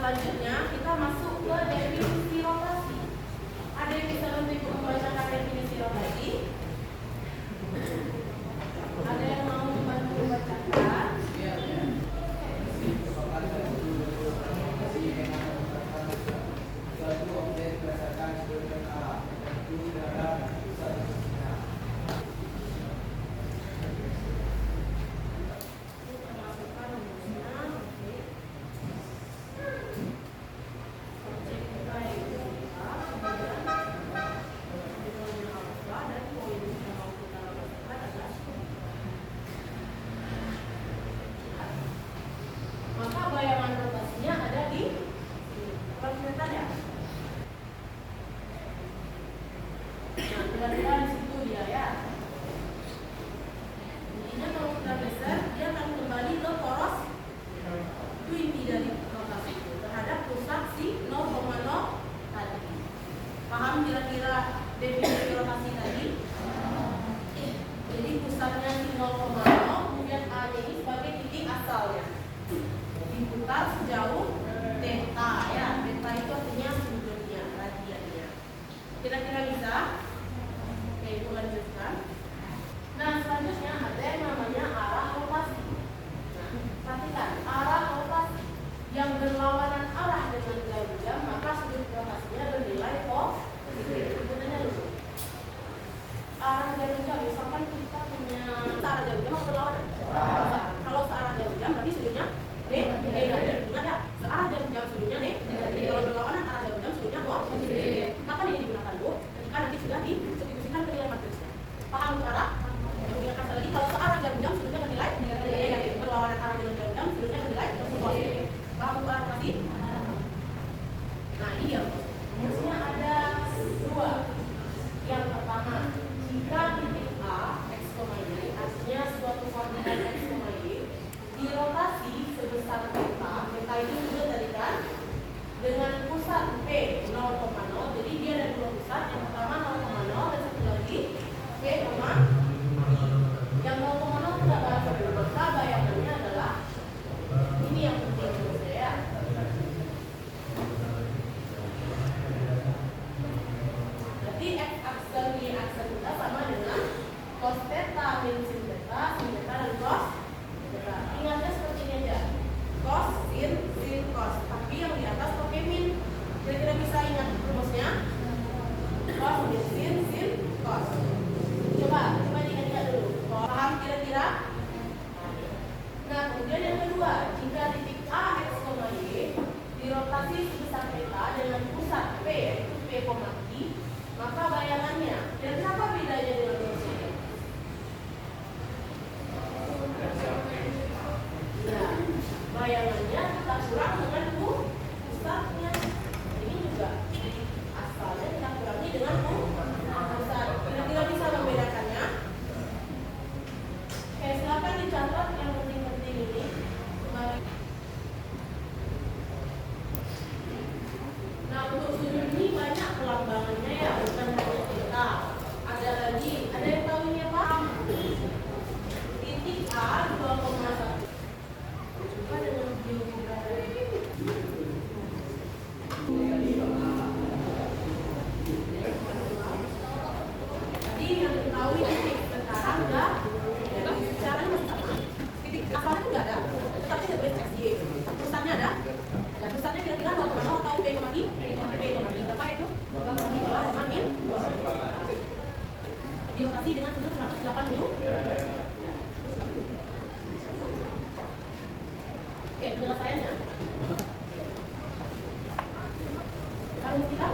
Selanjutnya kita masuk ke definisi rotasi. Ada yang bisa bantu membacakan definisi rotasi? Ada yang mau membantu membacakan? Paham kira-kira definisi rotasi tadi? Jadi pusatnya di 0,0, kemudian A-nya ini sebagai titik asalnya. Diputar sejauh theta ya. Theta itu artinya sudutnya, radiannya. Kira-kira bisa? Oke, itu lanjutkan. Nah, selanjutnya ada yang namanya arah rotasi. Nah, perhatikan, arah rotasi yang berlawanan arah dengan jarum jam, maka sudut rotasinya bernilai positif. Sebenarnya dulu arah jarum jam, misalkan kita punya arah jarum jam berlawanan. Kalau searah jarum jam berarti sudutnya negatif. Ingat ya, searah jarum jam sudutnya negatif. Kalau berlawanan arah jarum jam sudutnya positif. Kapan ini digunakan, Bu? Ketika nanti sudah Relasi sebesar theta dengan pusat P, yaitu P, Q, maka bayangannya, dan apa bedanya dengan manusia? Nah, bayangannya kita kurang dengan pusatnya. Ini juga asalnya kita kurangi dengan pusat. Kira-kira bisa membedakannya? Oke, silakan dicatat yang penting-penting ini. Nah, untuk sudut ini banyak pelambangannya ya, bukan hanya kita. Ada lagi, ada yang tahu ini apa? Titik A 2,1. Coba dengan geometri. Tadi yang tahu titik sekarang enggak? Caranya masih sama. Titik asalnya itu enggak ada, tapi ada XY. Pusatnya ada. Dan pusatnya kira-kira 2,0 atau P, berapa itu? 2,5 min. Dilokasi dengan sudut 180. Oke, penyelesaiannya. Kalau kita